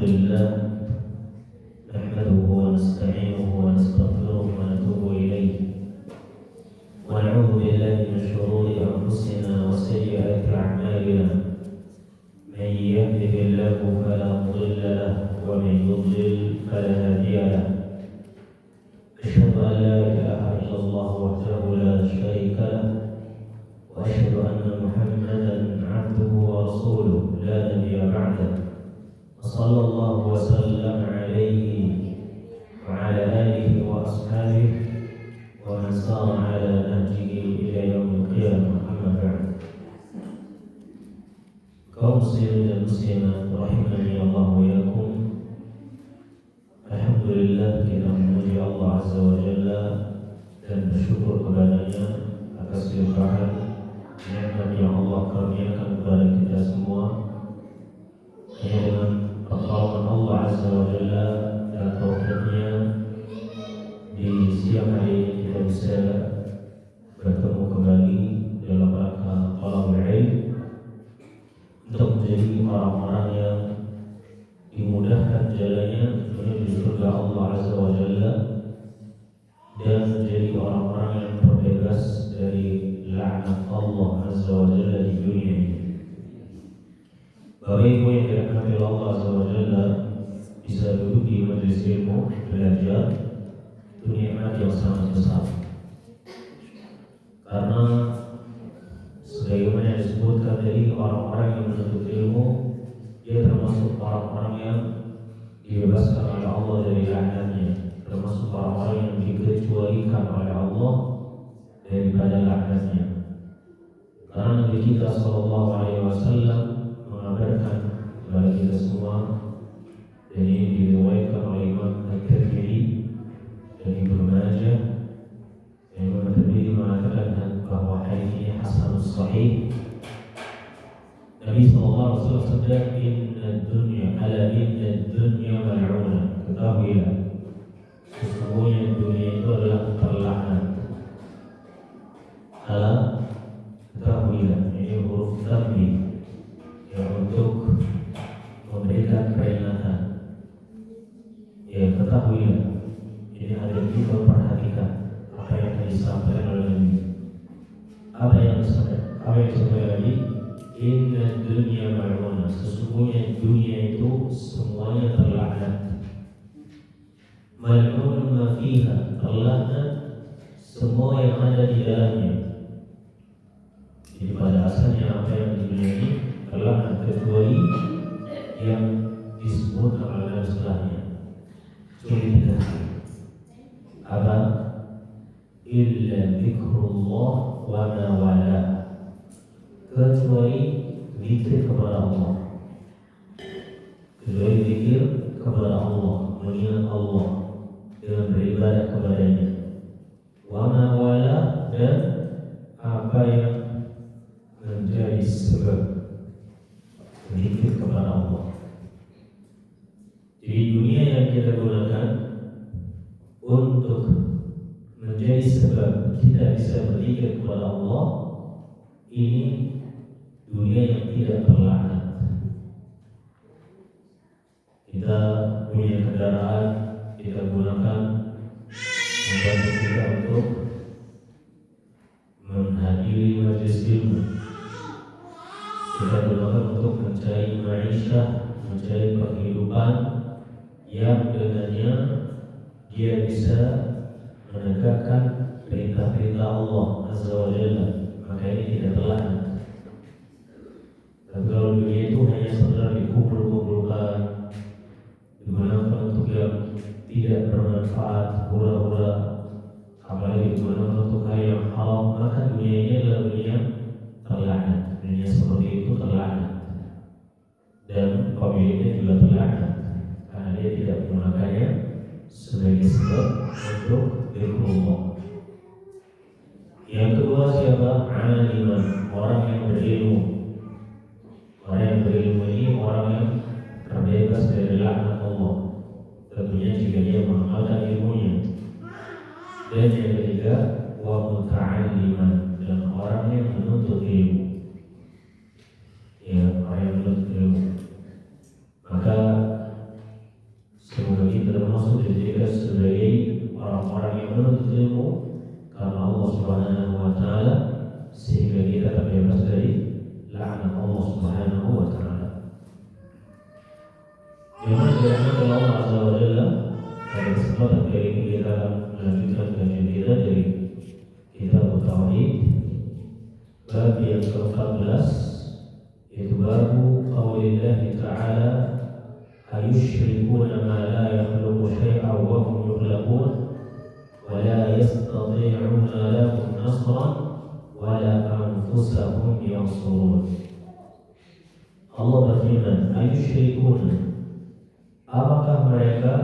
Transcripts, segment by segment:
لله نحمده ونستعينه ونستغفره ونتوب إليه ونعوذ بالله من شرور أنفسنا وسيئات أعمالنا من يهده الله فلا مضل له ومن يضلل فلا هادي له أشهد أن لا إله إلا الله وحده لا شريك له وأشهد أن محمدا عبده ورسوله لا نبي بعده وصلى الله وسلم عليه وعلى آله وأصحابه ومن سار على نهجه إلى يوم القيامة أما بعد. Kaum muslimin dan muslimat rahimani Allah wa iyyakum. Alhamdulillah, kita memuji Allah Azza wa Jalla dan bersyukur kepadanya atas limpahan nikmat yang Allah karuniakan kepada kita semua. Hanya dengan pertolongan Allah Azza wa Jalla dan taufiknya di siang hari ini kita bisa bertemu kembali dalam rangka talabul ilm untuk menjadi orang-orang yang dimudahkan jalannya menuju surga Allah Azza wa Jalla dan menjadi orang-orang yang terbebas dari laknat Allah Azza wa Jalla di dunia ini. Bapak Ibu yang dirahmati Allah Azza wa Jalla, bisa duduk di majelis ilmu belajar itu nikmat yang sangat besar, karena sebagaimana disebutkan tadi, orang-orang yang menuntut ilmu dia termasuk orang-orang yang dibebaskan oleh Allah dari laknatnya, termasuk orang-orang yang dikecualikan oleh Allah daripada laknatnya. Karena Nabi kita sallallahu alaihi wasallam mengabarkan kepada kita semua, dan ini diriwayatkan oleh Imam At-Tirmidzi dan Ibnu Majah, dan Imam At-Tirmidzi mengatakan bahwa hadis ini hasanus sahih. Nabi sallallahu alaihi wasallam bersabda, inna dunya mal'unah. Ketahuilah, sesungguhnya dunia itu adalah terlaknat. Ketahuilah, ini huruf tanbih yang untuk memberikan peringatan. Ya, ketahuilah, ini ada kita perhatikan apa yang disampaikan oleh Nabi. Apa yang disampaikan Nabi? Inna dunya mal'unah. Sesungguhnya dunia itu semuanya terlaknat. Mal'un ma fiha, terlaknat semua yang ada di dalamnya. Jadi pada asalnya apa yang di dunia ini terlaknat, kecuali yang disebut oleh setelahnya. Kecuali tiga. Apa? Illa zikrullah wa ma wala. Kecuali zikir kepada Allah. Kecuali zikir kepada Allah, mengingat Allah dengan beribadah kepadanya. Wa ma wala, dan apa yang menjadi sebab zikir kepada Allah. Jadi dunia yang kita gunakan untuk menjadi sebab kita bisa berzikir kepada Allah, ini dunia yang tidak terlaknat. Kita punya kendaraan, kita gunakan membantu kita untuk menghadiri majelis ilmu. Kita gunakan untuk mencari ma'isyah, mencari penghidupan yang dengannya dia bisa menegakkan perintah-perintah Allah Azza wa Jalla, maka ini tidak terlaknat. Tapi kalau dunia itu hanya sekedar dikumpul-kumpulkan, digunakan untuk yang tidak bermanfaat, hura-hura, apalagi digunakan untuk hal yang haram, maka dunia ini adalah dunia terlaknat. Dunia seperti itu terlaknat, dan pemiliknya juga terlaknat, karena dia tidak menggunakannya sebagai sebab untuk zikrullah. Yang kedua siapa? Aliman, orang yang berilmu. Orang yang berilmu ini orang yang terbebas dari laknat Allah, tentunya jika dia mengamalkan ilmunya. Dan yang ketiga, wa muta'alliman, dan orang yang menuntut ilmu. Ya, orang yang menuntut ilmu. Maka bab yang ke-14, yaitu babu qaulillahi ta'ala ayusyrikuna ma la yakhluqu syai'an wa hum yukhlaqun wa la yastati'una lahum nasran wa la anfusahum yansurun. Allah berfirman, ayusyrikuna, apakah mereka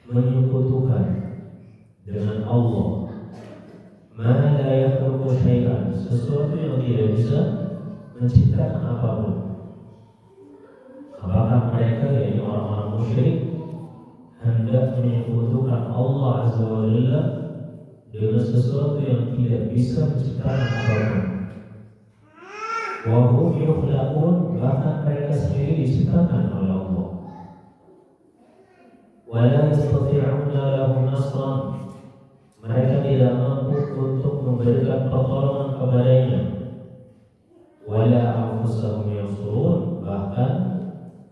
menyekutukan dengan Allah ma la yakhluqu syai'an, sesuatu yang tidak bisa menciptakan apapun. Apakah mereka, yaitu orang-orang musyrik, hendak menyekutukan Allah Azza wa Jalla dengan sesuatu yang tidak bisa menciptakan apapun? Wa hum yukhlaqun, bahkan mereka sendiri diciptakan oleh Allah. Wa la yastati'una lahum nasran, mereka tidak mampu untuk memberikan pertolongan kepadanya. Wala anfusahum yansurun, bahkan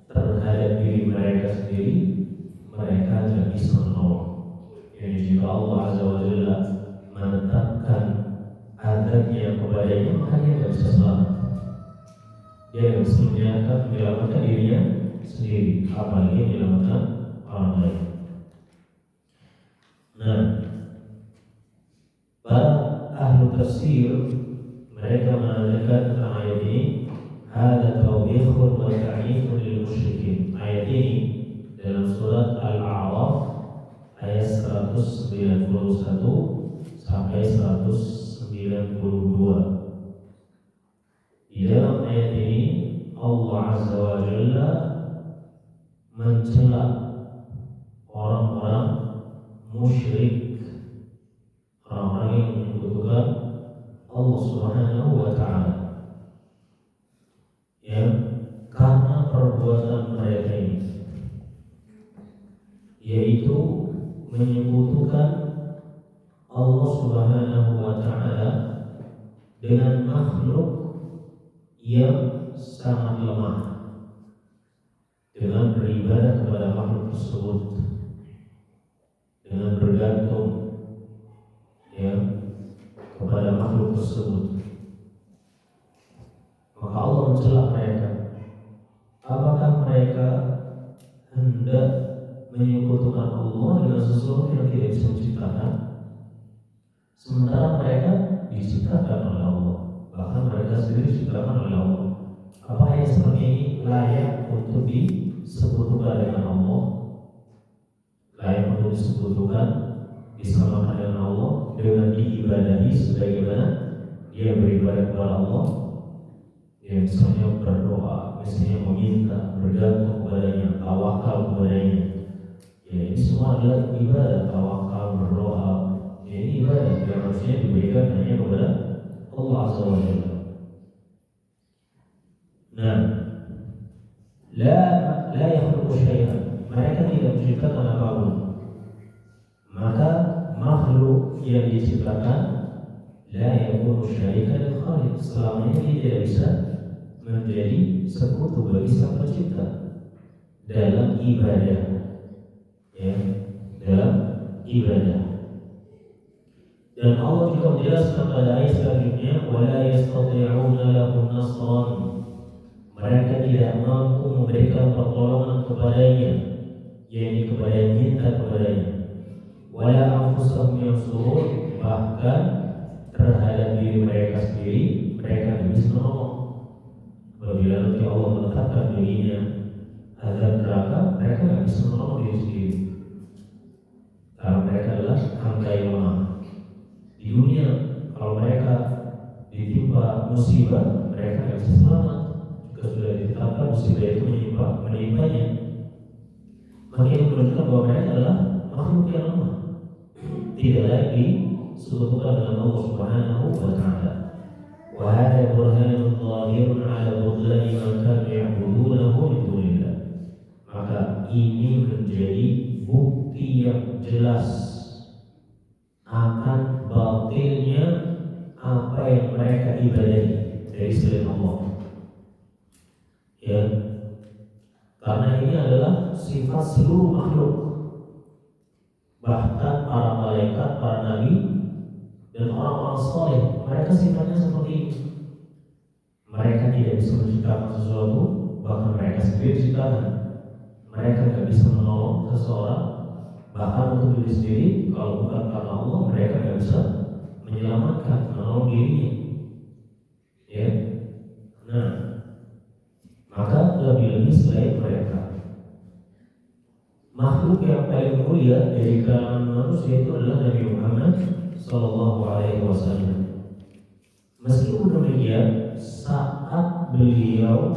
terhadap diri mereka sendiri mereka tidak bisa menolong. Jadi jika Allah Azza wa Jalla menetapkan adabnya kepadanya, maka dia tidak bisa selamat. Dia tidak bisa menyelamatkan dirinya sendiri, apalagi menyelamatkan orang lain. Nah, para ahli tafsir mereka mengatakan tentang ayat ini, hada tawbihun wa ta'ifun lil musyrikin. Ayat ini dalam surat Al-A'raf ayat 191 sampai 192. Di dalam ayat ini Allah Azza wa Jalla mencela orang-orang musyrik, orang-orang yang menyekutukan Allah Subhanahu wa Ta'ala, ya, karena perbuatan mereka ini, yaitu menyekutukan Allah Subhanahu wa Ta'ala dengan makhluk yang sangat lemah, dengan beribadah kepada makhluk tersebut, dengan bergantung, ya, kepada makhluk tersebut. Maka Allah mencela mereka. Apakah mereka hendak menyekutukan Allah dengan sesuatu yang tidak bisa menciptakan, sementara mereka diciptakan oleh Allah, bahkan mereka sendiri diciptakan oleh Allah? Apa yang seperti ini layak untuk disekutukan dengan Allah, layak untuk disekutukan, disamakan dengan Allah, dengan diibadahi sebagaimana dia beribadah kepada Allah? Ya, misalnya berdoa, misalnya meminta, bergantung kepadanya, tawakal kepadanya. Ya, ini semua adalah ibadah. Tawakal, berdoa, ya, ini ibadah yang harusnya diberikan hanya kepada Allah Azza wa Jalla. Nah, la yakhluqu syai'an, mereka tidak menciptakan apapun. Maka makhluk yang diciptakan la yakunu syarikan lil khaliq, selamanya dia tidak bisa menjadi sekutu bagi Sang Pencipta dalam ibadah, ya, dalam ibadah. Dan Allah juga menjelaskan pada ayat selanjutnya, wala yastati'una lahum nasran, mereka tidak mampu memberikan pertolongan kepadanya, yakni kepada yang minta kepadanya. Wala anfusahum yansurun, bahkan terhadap diri mereka sendiri mereka tidak bisa menolong. Apabila nanti Allah menetapkan dirinya azab neraka, mereka tidak bisa menolong diri sendiri, karena mereka adalah hamba yang lemah. Di dunia, kalau mereka ditimpa musibah, mereka tidak bisa selamat. Jika sudah ditetapkan musibah itu menimpanya, maka itu menunjukkan bahwa mereka adalah makhluk yang lemah, tidak lagi disekutukan dengan Allah Subhanahu wa Ta'ala. Wa hadha burhanun dhahirun 'ala budlani ma kanu ya'budunahu min dunillah. Maka ini menjadi bukti yang jelas akan batilnya apa yang mereka ibadahi dari selain Allah. Ya, karena ini adalah sifat seluruh makhluk, bahkan para malaikat, para nabi, dan orang-orang saleh, mereka sifatnya seperti ini. Mereka tidak bisa menciptakan sesuatu, bahkan mereka sendiri diciptakan. Mereka tidak bisa menolong seseorang, bahkan untuk diri sendiri. Kalau bukan karena Allah, mereka tidak bisa menyelamatkan, menolong dirinya. Ya, nah, maka lebih-lebih selain mereka. Makhluk yang paling mulia dari kalangan manusia itu adalah Nabi Muhammad Sallallahu Alaihi Wasallam. Meskipun demikian, saat beliau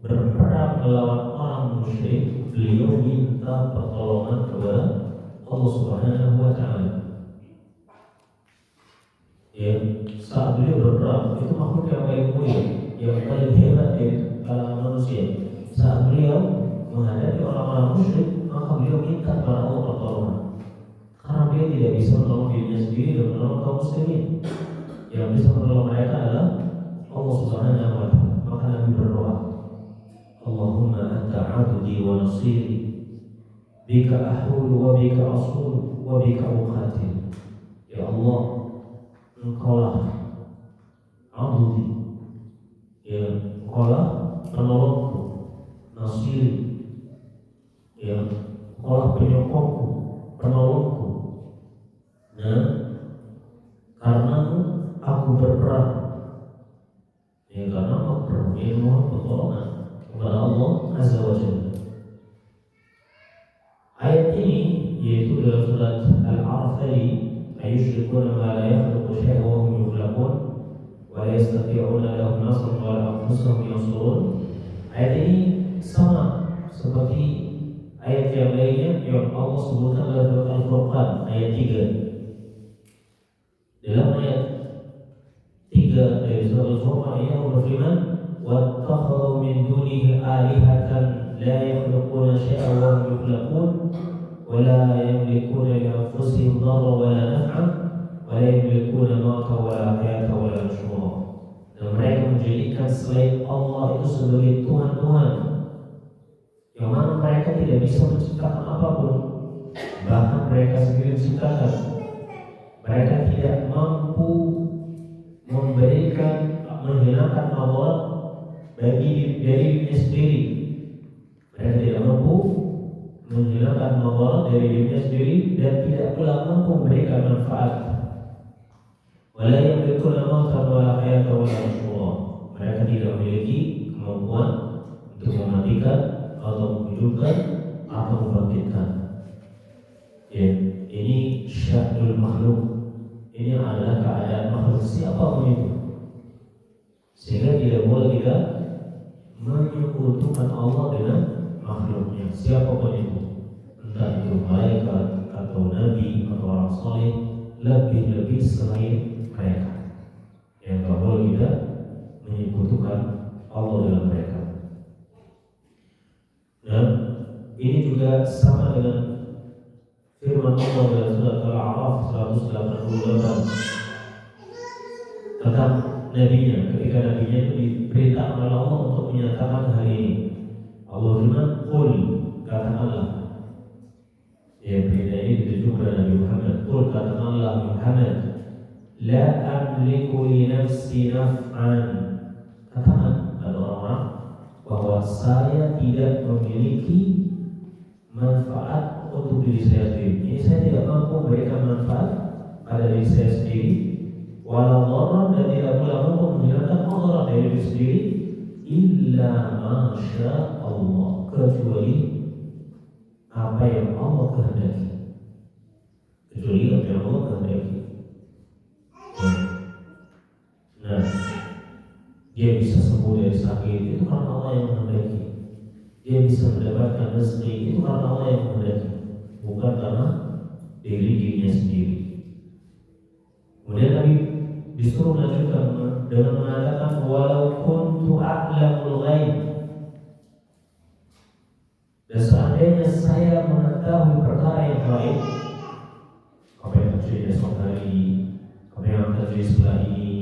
berperang melawan orang musyrik, beliau minta pertolongan kepada Allah Subhanahu Wa Taala. Ya, saat beliau berperang, itu makhluk yang paling mulia, yang paling hebat dari kalangan manusia. Saat beliau menghadapi orang-orang musyrik, maka beliau minta kepada Allah pertolongan, karena beliau tidak bisa menolong dirinya sendiri dan menolong kaum muslimin. Yang bisa menolong mereka adalah Allah Subhanahu Wa Taala. Maka Nabi berdoa, Allahumma anta abdi wa nasiri, bika ahulu wa bika asul wa bika uqatil. Ya Allah, Engkaulah abdi, ya Engkaulah penolongku, nasiri, ya Engkaulah penyokongku, penolongku. Nah, karenamu aku berperang. Ya, karena aku berperang, ya mohon pertolongan kepada Allah Azza wa Jalla. Ayat ini yaitu dalam surat Al-A'raf tadi, ayusyrikuna ma la yakhluqu syai'an wa hum yukhlaqun wa la yastati'una lahum nasran wa la anfusahum yansurun. Ayat ini sama seperti ayat yang lainnya yang Allah sebutkan dalam surat Al-Furqan ayat 3. Dalam ayat 3 dari surat Al-Furqan ini Allah berfirman, وَاتَّخَذُوا مِن دُونِهِ آلِهَةً لَا يَخْلُقُونَ شَيْئًا وَهُمْ يُخْلَقُونَ وَلَا يَمْلِكُونَ لِأَنفُسِهِمْ ضَرًّا وَلَا نَفْعًا وَلَا يَمْلِكُونَ مَوْتًا وَلَا حَيَاةً وَلَا نُشُورًا. Dan mereka menjadikan selain Allah itu sebagai Tuhan-Tuhan, yang mana mereka tidak bisa menciptakan apapun, bahkan mereka sendiri menciptakan. Mereka tidak mampu memberikan, menghilangkan madarat bagi dirinya sendiri. Mereka tidak mampu menghilangkan madarat dari dirinya sendiri dan tidak pula mampu memberikan manfaat. Wala yamlikuna mautan wala hayatan wala nusyura. Mereka tidak memiliki kemampuan untuk mematikan atau menghidupkan atau membangkitkan. Ya, ini sya'nul makhluk. Ini adalah keadaan makhluk siapapun itu. Sehingga tidak boleh kita menyekutukan Allah dengan makhluknya, siapapun itu, entah itu malaikat atau nabi atau orang saleh, lebih-lebih selain mereka. Yang tak boleh kita menyekutukan Allah dengan mereka. Nah, ini juga sama dengan firman Allah dalam surat Al-A'raf 188 tentang nabinya, ketika nabinya itu diperintahkan oleh Allah untuk menyatakan hal ini. Allah firman, "Qul," katakanlah. Ya, perintah ini dituju kepada Nabi Muhammad. "Qul," katakanlah Muhammad, "La amliku li nafsi naf'an." Katakan pada orang-orang bahwa saya tidak memiliki manfaat untuk diri saya sendiri. Ini saya tidak mampu memberikan manfaat pada diri saya sendiri, walau dharran, dan tidak pula mampu menghilangkan madarat dari diri sendiri, illa masya Allah, kecuali apa yang Allah kehendaki. Kecuali apa yang Allah kehendaki. Nah, dia bisa sembuh dari sakit itu karena Allah yang menghendaki. Dia bisa mendapatkan rezeki itu karena Allah yang menghendaki, bukan karena dirinya sendiri. Kemudian Nabi disuruh melanjutkan dengan mengatakan, walau kuntu a'lamul ghaib, dan seandainya saya mengetahui perkara yang gaib, apa yang terjadi esok hari, apa yang terjadi setelah ini,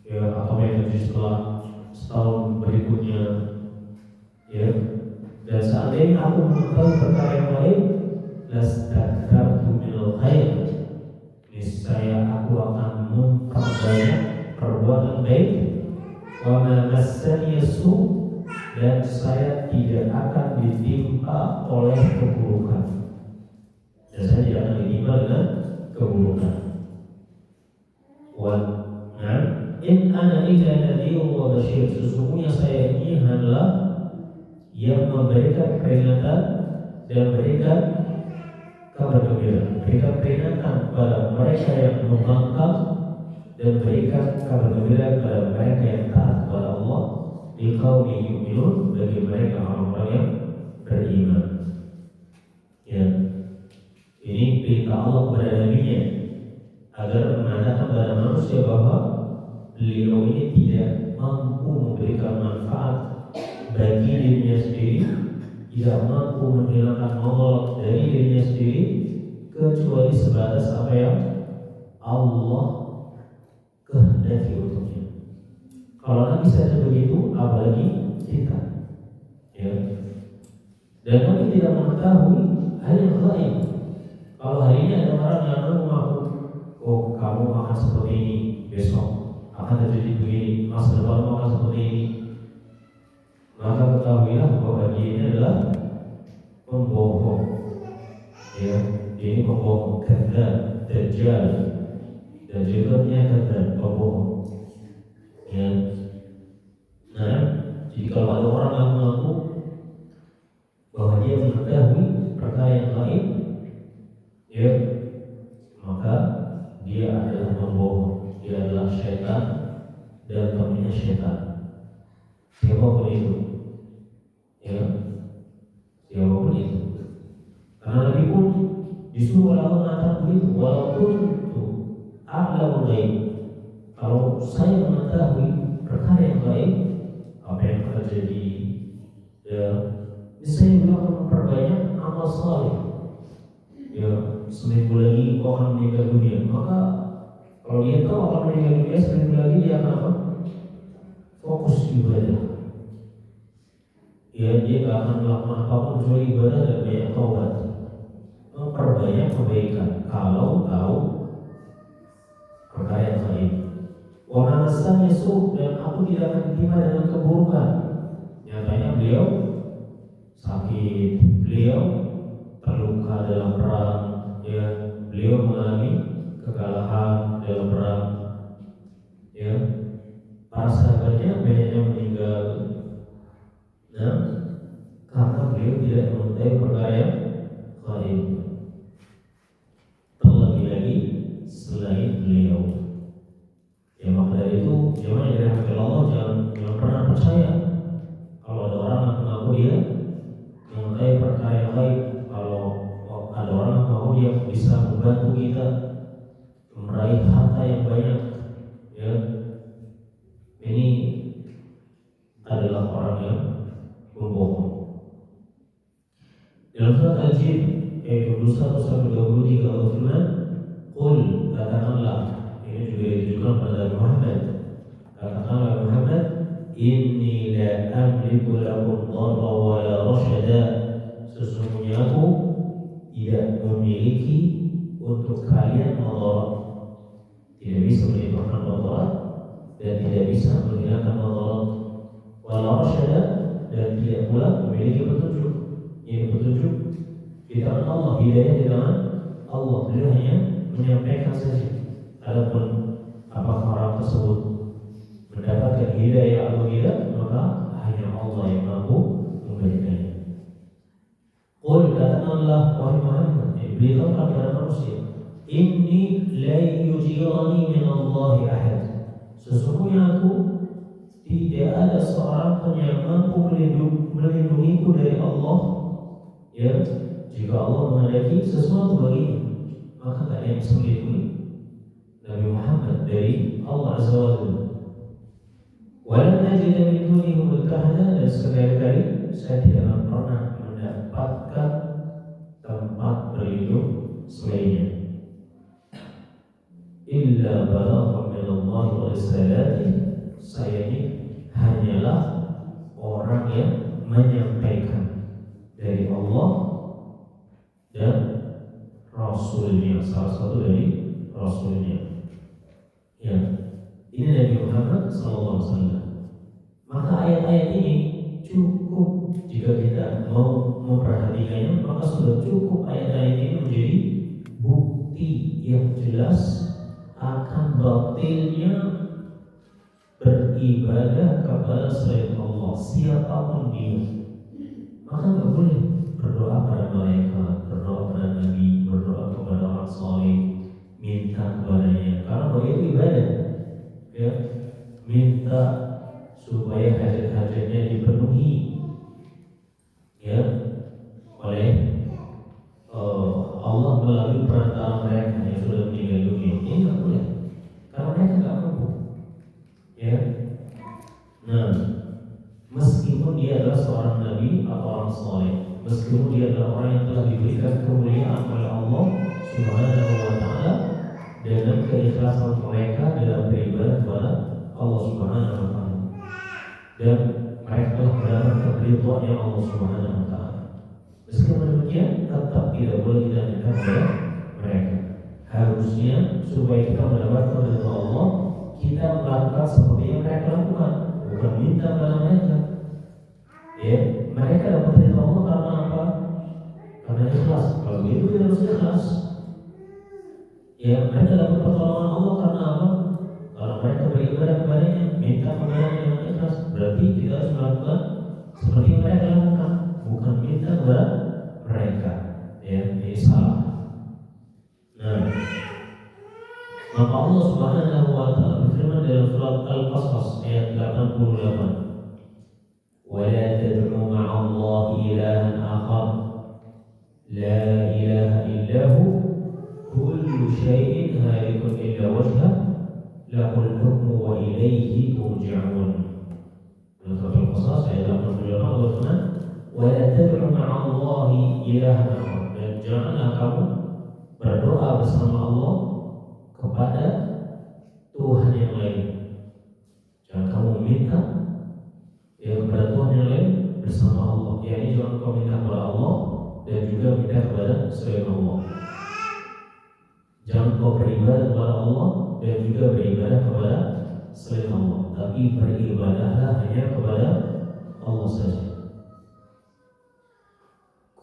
ya, atau apa yang terjadi setelah setahun berikutnya, ya, dan seandainya aku mengetahui perkara yang gaib, lastaghfartu minal khair, niscaya aku akan memperbanyak perbuatan baik, wa ma massani su, dan saya tidak akan ditimpa oleh keburukan. Dan saya tidak akan ditimpa dengan keburukan. Wa in ana illa nadhirun wa basyir, sesungguhnya saya ini adalah yang memberikan peringatan dan memberikan kabar gembira, berikan peringatan kepada mereka yang membangkang dan berikan kabar gembira kepada mereka yang taat kepada Allah, liqaumin yu'minun, bagi mereka orang-orang yang beriman. Ya, ini perintah Allah kepada Nabi-Nya agar menandakan kepada manusia bahwa beliau ini tidak mampu memberikan manfaat bagi dirinya sendiri, tidak mampu menghilangkan mudarat dari dirinya sendiri, kecuali sebatas apa yang Allah kehendaki untuknya. Kalau Nabi saja begitu, apalagi kita. Ya. Dan Nabi tidak mengetahui hal yang lain. Kalau hari ini ada orang yang mengaku, oh kamu akan seperti ini, besok akan terjadi begini, masa depan akan seperti ini, maka ketahuilah bahwa dia ini adalah pembohong. Ya, dia ini pembohong, kadzdzab, dajjal, dan juga kadzdzab, pembohong. Ya. Nah, jika ada orang yang mengaku bahwa dia mengetahui perkara yang lain, ya, maka dia adalah pembohong, dia adalah syaitan dan temannya syaitan. Siapapun itu, ya, siapapun itu. Karena Nabi pun disuruh Allah mengatakan begitu, walaupun itu a'lamul ghaib, kalau saya mengetahui perkara yang lain, apa yang terjadi, ya, saya juga akan memperbanyak amal saleh. Ya, seminggu lagi kau akan meninggal dunia, maka kalau dia tahu akan meninggal dunia, seminggu lagi dia akan apa? Fokus ibadah. Ya, dia tidak akan melakukan apapun kecuali ibadah dan banyak taubat, memperbanyak kebaikan kalau tahu perkara yang lain. Wa ma massani su, dan aku tidak akan ditimpa dengan keburukan. Nyatanya beliau sakit, beliau terluka dalam perang, ya, beliau mengalami kekalahan dalam perang, ya, para sahabatnya banyak yang meninggal. Nah, karena beliau tidak mengetahui perkara yang lain. Terlebih lagi selain beliau. Ya, maka dari itu jemaah yang dirahmati Allah, jangan pernah percaya kalau ada orang yang mengaku dia mengetahui perkara yang lain. Kalau ada orang yang mengaku dia bisa membantu kita meraih harta yang banyak, ya, ini adalah orang yang berbohong. Dalam surat Al-Jin ayat 21-23 Allah firman, "Qul, katakanlah," ini juga ditujukan pada Muhammad, katakanlah Muhammad, "Inni la amliku lakum dharra wa la rasyada," sesungguhnya aku tidak memiliki untuk kalian mudarat, tidak bisa menimbulkan mudarat dan tidak bisa menghilangkan mudarat, wa la rasyada, dan tidak pula memiliki petunjuk. Ini petunjuk di tangan Allah, hidayah di tangan Allah. Beliau hanya menyampaikan saja. Adapun apakah orang tersebut mendapatkan hidayah atau tidak, maka hanya Allah yang mampu memberikannya. Qul, katakanlah wahai Muhammad, beritahukan kepada manusia, inni la yujirani min Allahi ahad, sesungguhnya aku tidak ada seorang pun yang mampu melindungiku dari Allah. Ya, jika Allah menghendaki sesuatu baginya, maka tak ada yang bisa melindungi Nabi Muhammad dari Allah Azza wa Jalla. Walam ajida min dunihi multahada, dan sekali-kali saya tidak akan pernah mendapatkan tempat berlindung selainnya. Illa balaghan min Allah wa risalati, saya ini hanyalah orang yang menyampaikan dari Allah dan Rasulnya, salah satu dari Rasulnya. Ya, ini Nabi Muhammad SAW. Maka ayat-ayat ini cukup jika kita mau memperhatikannya, maka sudah cukup ayat-ayat ini menjadi bukti yang jelas akan batilnya beribadah kepada selain Allah siapapun dia. Maka nggak boleh berdoa pada malaikat, berdoa pada nabi, berdoa kepada orang saleh, minta kepadanya, karena bahwa itu ibadah. Ya, minta supaya hajat-hajatnya dipenuhi, ya, oleh Allah melalui perantara mereka yang sudah meninggal dunia. Ini nggak boleh, karena mereka nggak mampu. Ya, nah, meskipun dia adalah seorang nabi atau orang saleh, meskipun dia adalah orang yang telah diberikan kemuliaan oleh Allah Subhanahu wa taala dengan keikhlasan mereka dalam beribadah kepada Allah Subhanahu wa taala, dan mereka telah mendapatkan ridhonya Allah Subhanahu wa taala. Meskipun demikian, tetap tidak boleh kita minta kepada mereka. Harusnya supaya kita mendapatkan ridho Allah, kita melakukan seperti yang mereka lakukan, bukan minta kepada mereka. Ya, mereka dapat ridho Allah karena apa? Karena ikhlas. Kalau begitu kita harus ikhlas. Ya, mereka dapat pertolongan Allah karena apa? Kalau mereka beribadah kepadanya, minta kepadanya dengan ikhlas, berarti kita harus melakukan seperti yang mereka lakukan, bukan minta kepada mereka. Ya, ini salah. Nah, maka Allah Subhanahu wa taala berfirman dalam surat Al-Qasas ayat 88, ولا تدعوا مع الله إلها آخر لا إله إلا هو كل شيء هالك إلا وجهه له الحكم وإليه ترجعون. Dalam surat Al-Qasas ayat 88 Allah berfirman, ولا تدعوا مع الله إلها آخر, dan janganlah kamu berdoa bersama Allah kepada Tuhan yang lain. Jangan kamu minta kepada Tuhan yang lain bersama Allah. Yani jangan kau minta kepada Allah dan juga minta kepada selain Allah. Jangan kau beribadah kepada Allah dan juga beribadah kepada selain Allah, tapi beribadahlah hanya kepada Allah saja.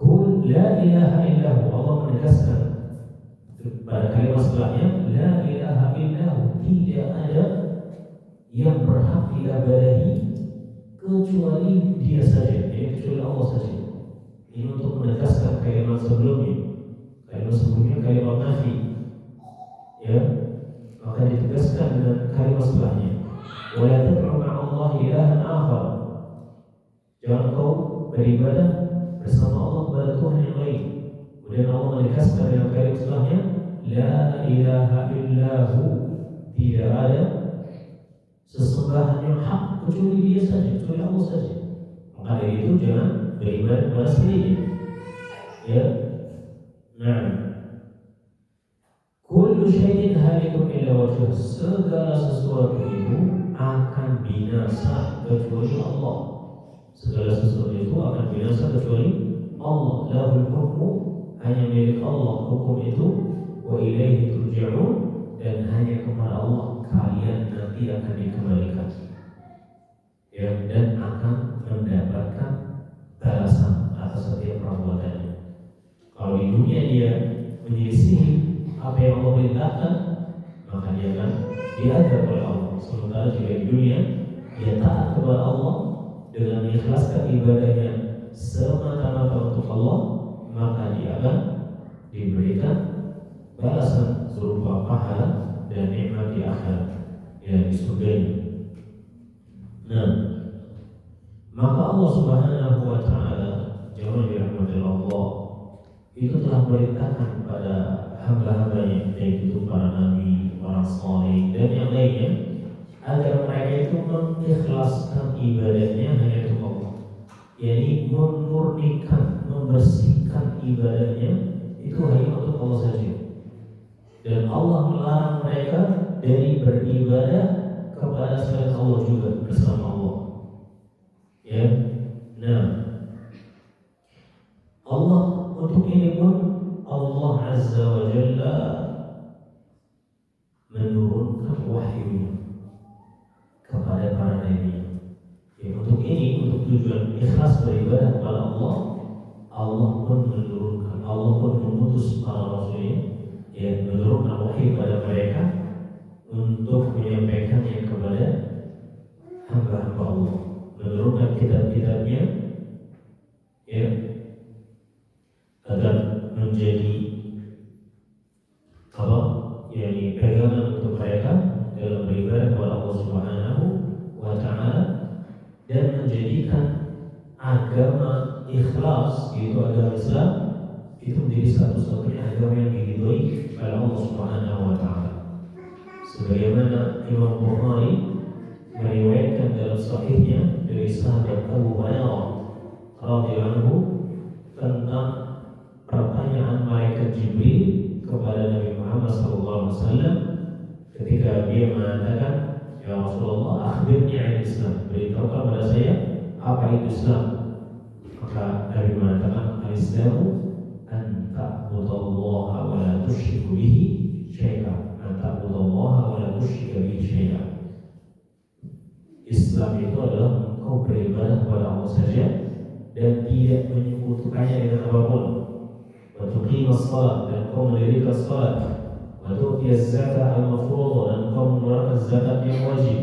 Qul la ilaha illahu, Allah menegaskan pada kalimat setelahnya, la ilaha illahu, tidak ada yang berhak diibadahi kecuali Dia saja, kecuali Allah saja. Ini untuk menegaskan kalimat sebelumnya. Kalimat sebelumnya kalimat nafi, ya, maka ditegaskan dengan kalimat setelahnya, wa la tad'u ma'allahi ilahan akhar, jangan kau beribadah bersama Allah kepada Tuhan yang lain. Kemudian Allah menegaskan dengan kalimat setelahnya, la ilaha illahu, tidak ada sesembahan yang hak kecuali Dia saja, kecuali Allah saja. Maka dari itu jangan beribadah kepada sendiri. Ya, nah, kullu syai'in halikun illa wajhah, segala sesuatu itu akan binasa kecuali Allah. Segala sesuatu itu akan binasa kecuali Allah. Lahul hukmu, hanya milik Allah hukum itu, wa ilaihi turja'un, dan hanya kepada Allah kalian nanti akan dikembalikan. Ya, dan akan mendapatkan balasan atas setiap perbuatannya. Kalau di dunia dia menyelisihi apa yang Allah perintahkan, maka dia akan diazab oleh Allah. Sementara jika di dunia dia taat kepada Allah dengan mengikhlaskan ibadahnya semata-mata untuk Allah, maka dia akan diberikan balasan berupa pahala dan nikmat di akhirat, ya, di surga. Nah, maka Allah Subhanahu wa taala, jauh dirahmati Allah, itu telah memerintahkan kepada hamba-hambanya, yaitu para nabi, orang saleh dan yang lainnya, agar mereka itu mengikhlaskan ibadahnya hanya untuk Allah. Yani memurnikan, membersihkan ibadahnya itu hanya untuk Allah saja. Dan Allah melarang mereka dari beribadah kepada selain Allah juga bersama Allah. Ya, nah, Allah untuk ini pun Allah Azza wa Jalla menurunkan wahyu kepada para nabi, ikhlas beribadah kepada Allah, Allah pun menurunkan, Allah pun mengutus para rasulnya, ya, menurunkan wahyu kepada mereka untuk menyampaikannya kepada hamba-hamba Allah, menurunkan kitab-kitabnya, ya, agar menjadi apa? Yani pegangan untuk mereka dalam beribadah kepada Allah Subhanahu wa Ta'ala, dan menjadikan agama ikhlas, yaitu agama Islam, itu menjadi satu-satunya agama yang diridhoi oleh Allah Subhanahu wa Ta'ala. Sebagaimana Imam Bukhari meriwayatkan dalam sahihnya dari sahabat Abu Hurairah radhiyallahu anhu tentang pertanyaan malaikat Jibril kepada Nabi Muhammad SAW ketika dia mengatakan, ya Rasulullah, akhbirni an Islam, beritahukan kepada saya apa itu Islam. Maka Nabi mengatakan, al-Islamu an ta'budallaha wa la tusyriku bihi syai'an, an ta'budallaha wa la tusyriku bihi syai'an. Islam itu adalah engkau beribadah kepada Allah saja dan tidak menyekutukannya dengan apapun. Wa tuqimas shalah, dan engkau mendirikan salat. Wa tu'tiyaz zakata al-mafruḍah, dan engkau mengeluarkan zakat yang wajib.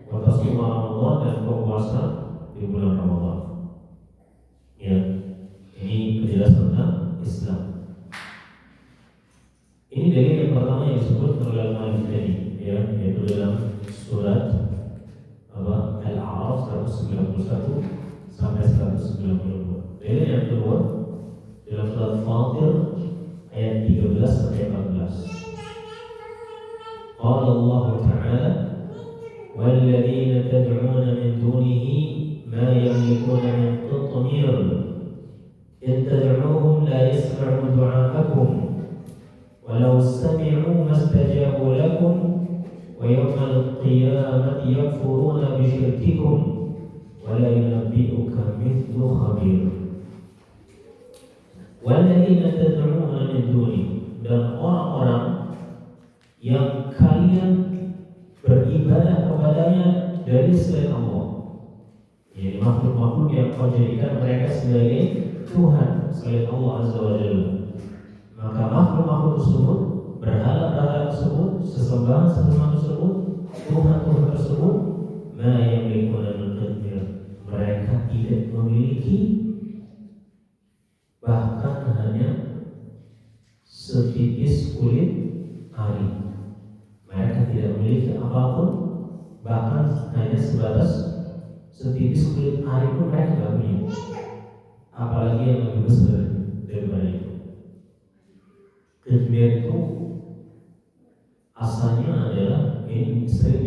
Wa tasuma Ramadan, dan engkau puasa di bulan Ramadan. Ya, ini penjelasan tentang Islam. Ini dari yang pertama yang disebut oleh Al-Malik tadi, ya, yaitu dalam surat Al-A'raf 191 sampai 192. Dari yang kedua dalam surat Fatir ayat 13 sampai 14. Qala Allah Ta'ala, walladzina tad'una min dunihi ma yamlikuna min qitmir in tad'uuhum la yasma'u du'aakum walau sami'u mastajabu lakum wa yawmal qiyamati yakfuruna bi syirkikum wa la yunabbi'uka mithlu khabir. Walladzina tad'una min duni, dan orang-orang yang kalian beribadah kepadanya dari selain Allah, yaitu makhluk-makhluk yang kau jadikan mereka sebagai Tuhan selain Allah Azza wa Jalla. Maka makhluk-makhluk tersebut, berhala-berhala tersebut, sesembahan-sesembahan tersebut, Tuhan-Tuhan tersebut, ma yamlikuna min qitmir, mereka tidak memiliki bahkan hanya setipis kulit ari. Mereka tidak memiliki apapun, bahkan hanya sebatas setipis kulit ari pun mereka tidak punya. Apalagi yang lebih besar daripada itu. Qitmir itu asalnya adalah, ini sering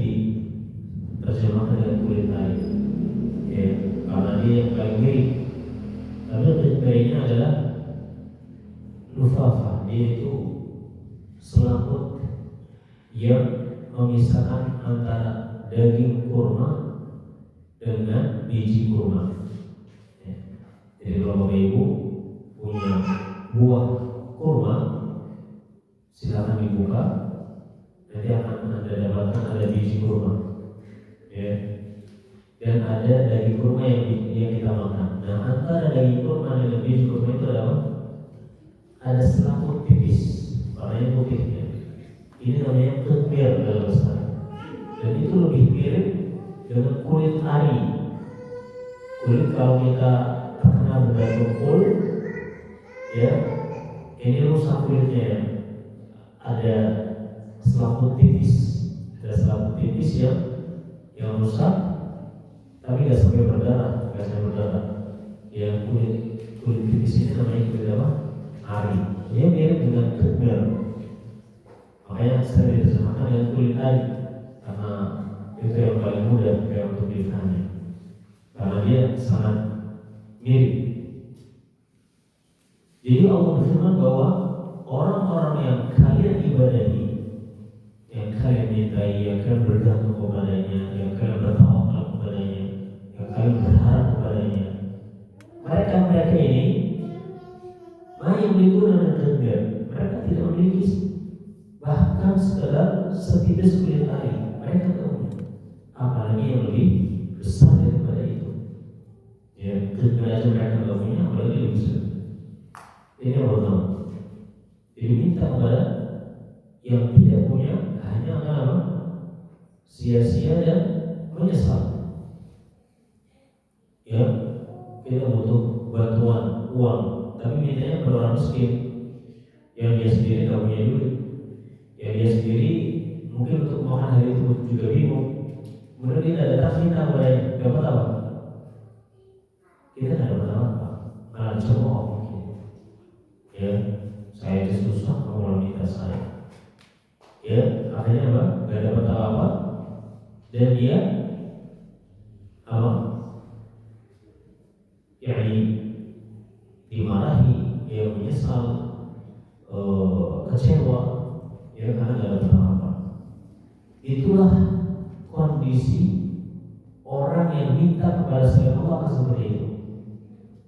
diterjemahkan dengan kulit ari, ya, karena dia yang paling mirip. Tapi qitmirnya adalah nufafah, yaitu selaput yang memisahkan antara daging kurma dengan biji kurma. Ya. Jadi kalau Bapak Ibu punya buah kurma, silakan dibuka, nanti akan Anda dapatkan ada biji kurma, ya, dan ada daging kurma yang kita makan. Nah, antara daging kurma dan biji kurma itu ada apa? Ada selaput tipis, warnanya putih, ya. Ini namanya qitmir dalam bahasa, dan itu lebih mirip dengan kulit ari. Kulit kalau kita terkena benda tumpul, ya, ini rusak kulitnya, ya. Ada selaput tipis, yang rusak, tapi nggak sampai berdarah, Yang kulit tipis ini namanya kulit apa? Ari. Dia mirip dengan qitmir. Makanya sering disamakan dengan kulit ari, karena itu yang paling mudah untuk dilihatnya, karena dia sangat mirip. Jadi Allah berfirman bahwa orang-orang yang kalian ibadahi, yang kalian cintai, yang kalian bergantung kepadanya, yang kalian bertawakal kepadanya, yang kalian berharap kepadanya, mereka ini yang memiliki qitmir, mereka tidak memiliki bahkan sekedar setipis kulit ari, mereka tahu, apalagi yang lebih besar daripada itu, ya. aja mereka nggak punya, apalagi di Muslim. Ini yang pertama. Jadi minta kepada yang tidak punya hanya akan apa? Sia-sia dan menyesal. Ya, kita butuh bantuan uang, tapi mintanya kepada orang miskin yang dia sendiri nggak punya duit, yang dia sendiri mungkin untuk makan hari itu juga bingung. Kemudian kita datang minta kepadanya, dapat apa? Kita tidak dapat apa, malah dicemooh mungkin. Ya, saya susah, kamu malah minta saya. Ya, akhirnya apa? Gak dapat apa-apa, dan dia apa? Yani dimarahi, dia menyesal, kecewa, ya karena gak dapat apa-apa. Itulah kondisi orang yang minta kepada selain Allah akan seperti itu.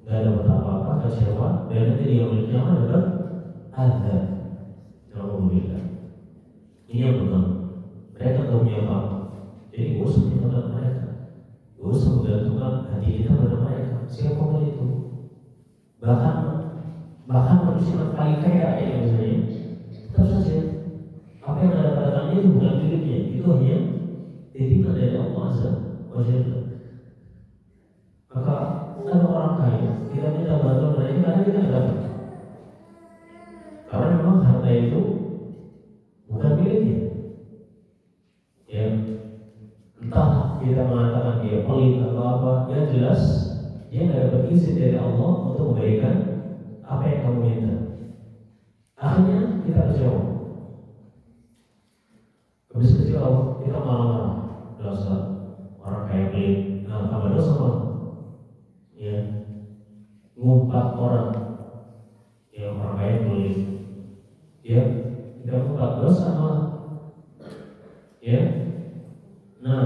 Gak dapat apa-apa, kecewa, dan nanti dia menyesal dapat azab. Alhamdulillah. Ini yang pertama. Mereka tak punya apa-apa. Jadi gak usah minta kepada mereka, gak usah menggantungkan hati kita pada mereka. Siapapun itu, bahkan manusia yang paling kaya ya misalnya, tetap saja apa yang ada pada tangannya itu bukan miliknya, itu hanya titipan dari Allah Azza wa Jalla. Maka ada orang kaya, kita minta bantuan mereka karena kita tidak dapat, karena memang harta itu bukan miliknya. Ya, entah kita mengatakan dia pelit atau apa, yang jelas dia tidak dapat izin dari Allah untuk memberikan apa yang kamu minta. Akhirnya kita kecewa. Habis kecewa kita marah-marah, dosa orang kaya pelit, nah tambah dosa malah. Ya, ngumpat orang, ya orang kaya pelit, ya kita ngumpat dosa malah. Ya, nah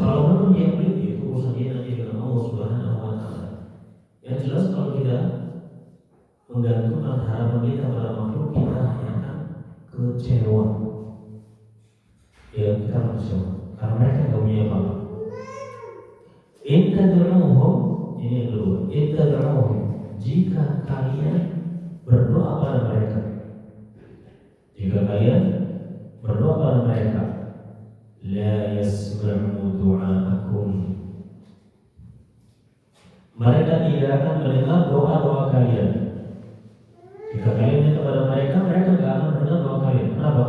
kalau memang dia pelit itu urusan dia nanti dengan Allah Subhanahu wa Ta'ala. Yang jelas kalau kita menggantungkan harapan kita pada makhluk, kita hanya akan kecewa. Ya, kita akan kecewa karena mereka tidak punya apa-apa. Inta da'uhum, ini yang kedua. Inta da'uhum, jika kalian berdoa pada mereka, jika kalian berdoa pada mereka, la yasma'u du'aakum, mereka tidak akan mendengar doa-doa kalian. Jika kalian minta kepada mereka, mereka tidak akan mendengar doa kalian. Kenapa?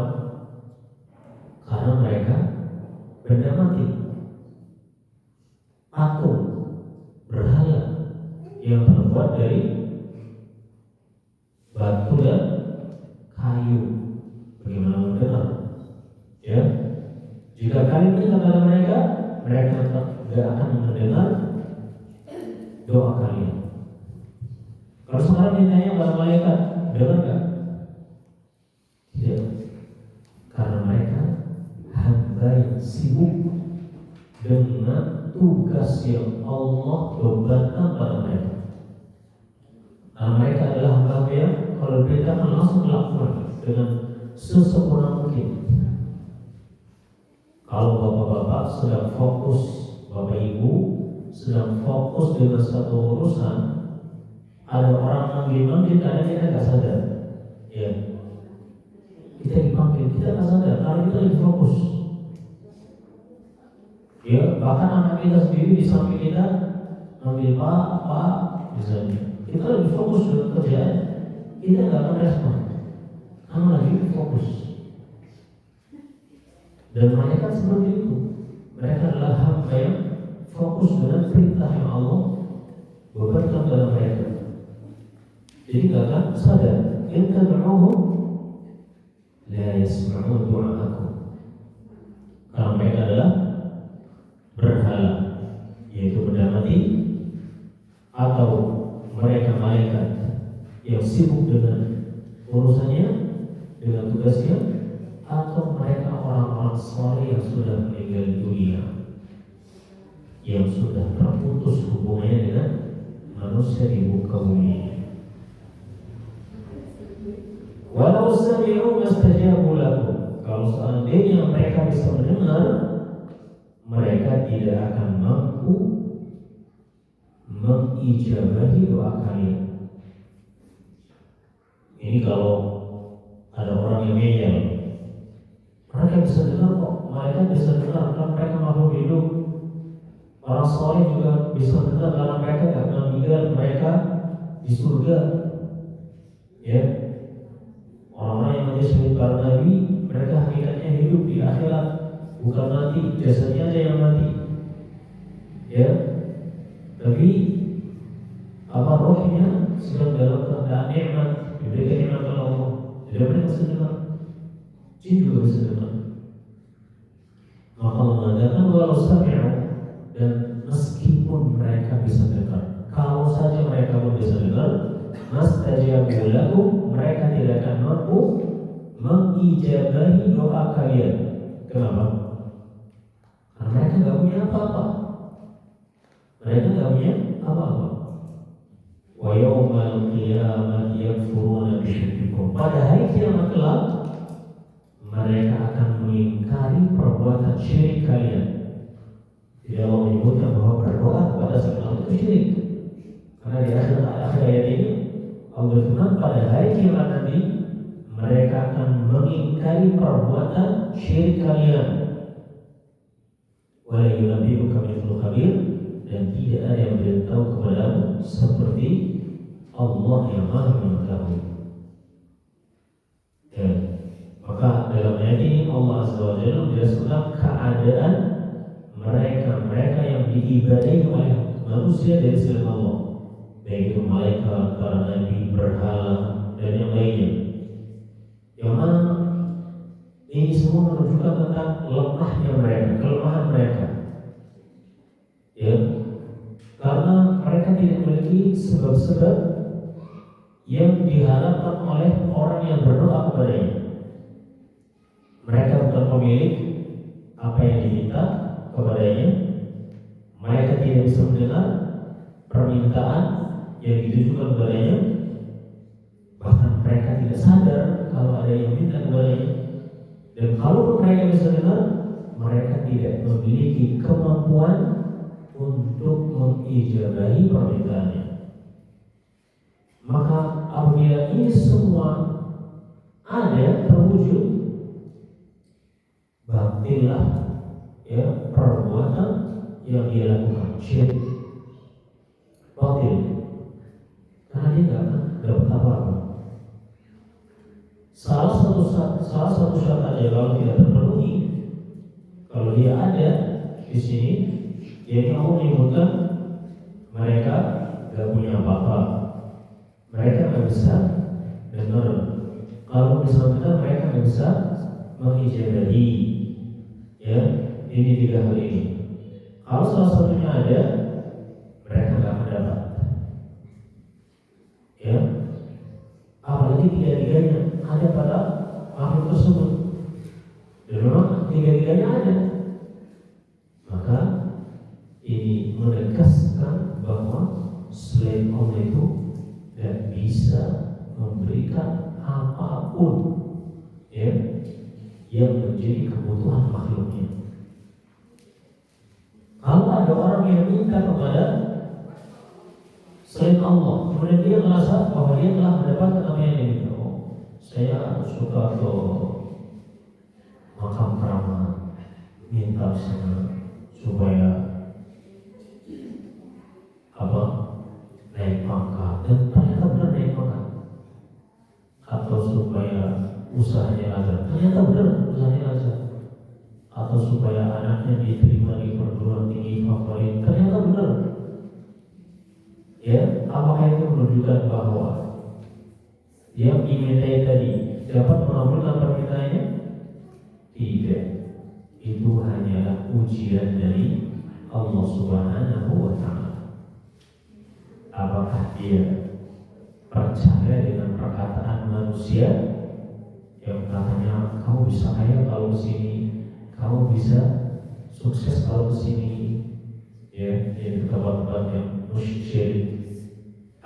Karena mereka benda mati, patung, berhala yang terbuat dari batu dan kayu. Bagaimana mendengar? Ya, jika kalian minta kepada mereka, mereka tidak akan mendengar doa kalian. Kalau sekarang mintanya kepada malaikat, dengar nggak? Tidak, karena mereka hamba yang sibuk dengan tugas yang Allah bebankan pada mereka. Nah, mereka adalah hamba yang kalau diperintahkan langsung melakukan dengan sesempurna mungkin. Kalau bapak-bapak sedang fokus, bapak ibu sedang fokus dengan satu urusan, ada orang manggil karena kita nggak sadar, ya kita dipanggil, kita nggak sadar karena kita lagi fokus. Ya, bahkan anak kita sendiri di samping kita manggil pak, misalnya, kita lagi fokus dengan kerjaan, kita nggak akan respon karena lagi fokus. Dan mereka seperti itu, mereka adalah hamba yang fokus dengan perintah yang Allah bebankan kepada mereka. Jadi nggak akan sadar. In tad'uhum la yasma'u du'aakum, karena mereka adalah berhala, yaitu benda mati, atau mereka malaikat yang sibuk dengan urusannya, dengan tugasnya, atau mereka orang-orang saleh yang sudah meninggal dunia, yang sudah terputus hubungannya dengan manusia di muka bumi. Walau sami'u mastajabu lakum, kalau seandainya mereka bisa mendengar, mereka tidak akan mampu mengijabahi doa kalian. Ini kalau ada orang yang ngeyel, mereka bisa dengar kok, mereka bisa dengar karena mereka makhluk hidup. Orang soleh juga bisa dengar karena mereka gak pernah meninggal, mereka di surga. Ya, orang-orang yang mati syahid para nabi, mereka hakikatnya hidup di akhirat, bukan mati, jasadnya aja yang mati. Ya, tapi apa rohnya sedang dalam keadaan nikmat, diberikan nikmat oleh Allah. Jadi mereka bisa dengar, jin juga bisa dengar. Maka Allah mengatakan walau sami'u, dan meskipun mereka bisa dengar, kalau saja mereka pun bisa dengar, mastajabu lahum, mereka tidak akan mampu mengijabahi doa kalian. Kenapa? Karena mereka nggak punya apa-apa. Mereka nggak punya apa-apa. Wa yawmal qiyamati yakfuruna bisyirkikum. Pada hari kiamat kelak, mereka akan mengingkari perbuatan syirik kalian. Tidak Allah menyebutkan bahwa berdoa kepada selain itu syirik. Karena di akhir ayat ini Allah berfirman pada hari kiamat nanti mereka akan mengingkari perbuatan syirik kalian. Wala yunabbi'uka mithlu khabir, dan tidak ada yang beritahu kepadamu seperti Allah yang Maha Mengetahui. Ya. Maka dalam ayat ini Allah Azza wa Jalla menjelaskan keadaan mereka yang diibadahi oleh manusia dari selain Allah, baik itu malaikat, para nabi, berhala, dan yang lainnya. Yang mana ini semua menunjukkan tentang lemahnya mereka, kelemahan mereka. Ya, karena mereka tidak memiliki sebab-sebab yang diharapkan oleh orang yang berdoa kepadanya. Mereka bukan pemilik apa yang diminta kepadanya. Mereka tidak bisa mendengar permintaan yang ditujukan kepadanya. Bahkan mereka tidak sadar kalau ada yang minta kepadanya. Dan kalau mereka bisa dengar, mereka tidak memiliki kemampuan untuk mengijabahi permintaannya. Maka apabila ini semua ada terwujud, batillah ya perbuatan yang dia lakukan, syirik, batil, karena dia nggak dapat apa-apa. Salah satu syarat aja kalau tidak terpenuhi, kalau dia ada di sini, dia mau menyebutkan mereka nggak punya apa-apa, mereka nggak bisa dengar. Kalau misalnya mereka nggak bisa mengijabahi, ya ini tiga hal ini. Kalau salah satunya ada, mereka nggak akan dapat. Ya, apalagi tiga-tiganya ada pada makhluk tersebut. Dan memang tiga-tiganya ada. Maka ini menegaskan bahwa selain Allah itu tidak bisa memberikan apapun ya yang menjadi kebutuhan makhluknya. Kalau ada orang yang minta kepada selain Allah, kemudian dia merasa bahwa dia telah mendapatkan apa yang dia minta. Saya suka ke makam keramat, minta supaya apa naik pangkat, dan ternyata benar naik pangkat. Atau supaya usahanya lancar, ternyata benar usahanya lancar. Atau supaya anaknya diterima di perguruan tinggi favorit, ternyata benar. Ya, apakah itu menunjukkan bahwa yang dimintai tadi dapat mengabulkan permintaannya? Tidak. Itu hanyalah ujian dari Allah Subhanahu wa Ta'ala. Apakah dia percaya dengan perkataan manusia yang katanya kamu bisa kaya kalau kesini, kamu bisa sukses kalau kesini, ya, di tempat-tempat yang musyrik.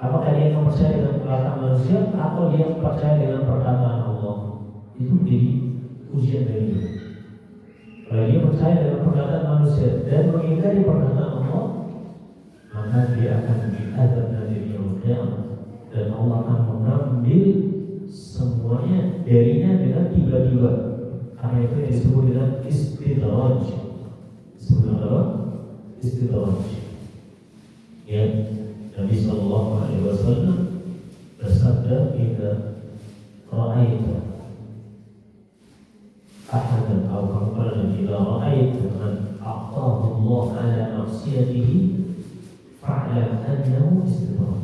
Apakah dia percaya dengan perkataan manusia atau dia percaya dengan perkataan Allah? Itu menjadi ujian dari dia. Kalau dia percaya dengan perkataan manusia dan mengingkari perkataan Allah, maka dia akan diazab nanti di yaumul qiyamah, dan Allah akan mengambil semuanya darinya dengan tiba-tiba. Karena itu disebut dengan istidraj. Disebut apa? Istidraj. Ya, Nabi Sallallahu Alaihi Wasallam bersabda, "Jika ra'aita ahadan atau kamu jika ra'aita man a'tahu Allah ala maksiyatihi fa'lam annahu istidraj."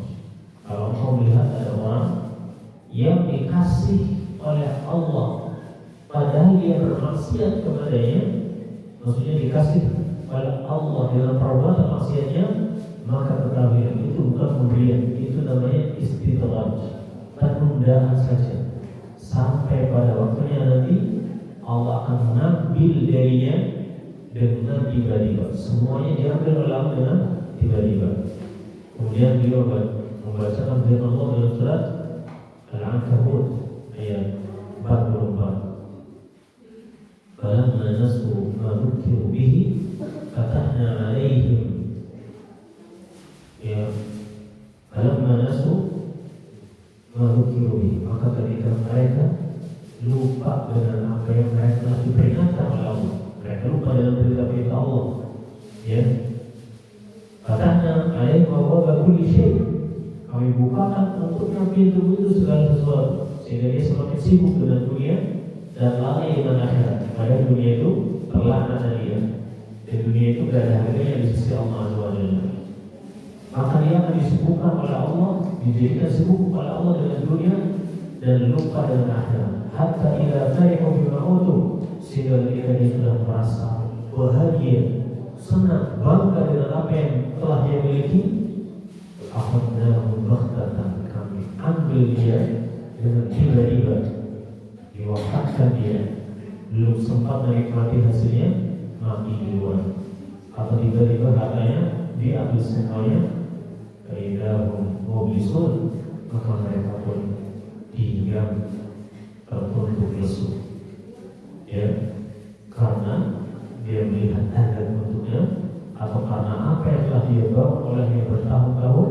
Kalau kau melihat ada orang yang dikasih oleh Allah padahal dia bermaksiat kepadanya, maksudnya dikasih oleh Allah dengan perbuatan maksiatnya, maka ketahuilah itu bukan pemberian, itu namanya istidraj, penundaan saja sampai pada waktunya nanti Allah akan mengambil darinya dengan tiba-tiba. Semuanya diambil oleh Allah dengan tiba-tiba. Kemudian beliau membacakan firman Allah dalam surat Al-Ankabut ayat 44. Falamma nasu ma dhukiru bihi fatahna 'alaihim falamma nasu ma dhukiru bihi, maka ketika mereka lupa dengan apa yang mereka telah diperingatkan oleh Allah, mereka lupa dengan berita-berita Allah, ya, fatahna 'alaihim abwaaba kulli syai', kami bukakan untuknya pintu-pintu segala sesuatu, sehingga dia semakin sibuk dengan dunia dan lalai dengan akhirat. Padahal dunia itu terlaknat dia, dan dunia itu tidak ada harganya di sisi Allah Azza wa Jalla. Maka dia akan disibukkan oleh Allah, dijadikan sibuk oleh Allah dengan dunia dan lupa dengan akhirat. Hatta idza farihu bima utu, sehingga ketika dia sudah merasa bahagia, senang, bangga dengan apa yang telah dia miliki, akhadnahum baghtatan, kami ambil dia dengan tiba-tiba, diwafatkan dia, belum sempat menikmati hasilnya, mati duluan, atau tiba-tiba hartanya diambil semuanya, faidahum mublisun, maka mereka pun diam tertunduk lesu, ya, karena dia melihat azab untuknya, atau karena apa yang telah dia bawa olehnya bertahun-tahun,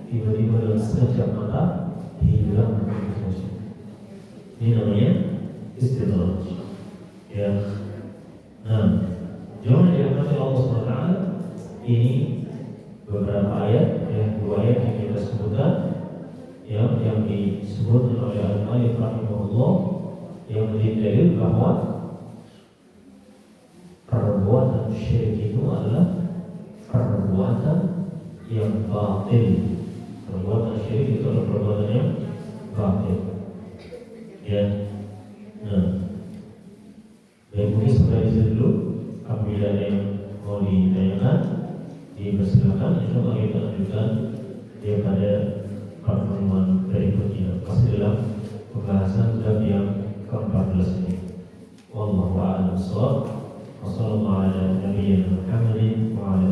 tiba-tiba dalam sekejap mata hilang begitu saja. Ini namanya istidraj. Ya. Nah, jangan dirahmati Allah SWT. Ini beberapa ayat, ya, 2 ayat yang kita sebutkan, yang disebut oleh Al-Mu'allif rahimahullah, yang menjadi dalil bahwa perbuatan syirik itu adalah perbuatan yang batil. Perbuatan syirik itu adalah perbuatan yang batil. Ya. Nah, baik, mungkin sampai di situ dulu. Apabila ada yang mau ditanyakan, dipersilakan. Insyaallah kita lanjutkan pada pertemuan berikutnya, masih dalam pembahasan bab yang ke-14 ini. Wallahu a'lam bishawab. Wassallallahu ala nabiyyina Muhammadin wa ala